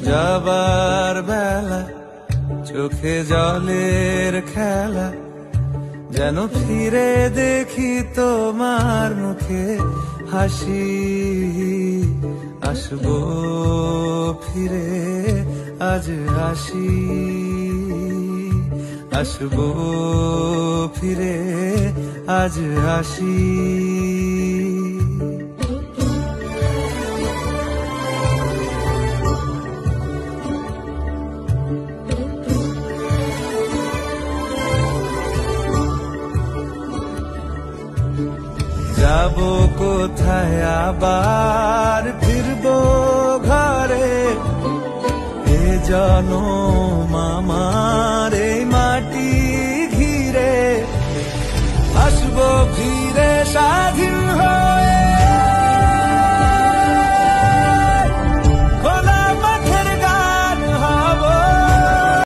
যাবার বেলা চোখে জলের খেলা, যেন ফিরে দেখি তোমার মুখে হাসি। আসবো ফিরে আজ আসি, আসবো ফিরে আজ আসি। যাবো কোথায় আবার ফিরবো ঘরে, এ জনম আমার এই মাটি ঘিরে। আসবো ফিরে স্বাধীন হয়ে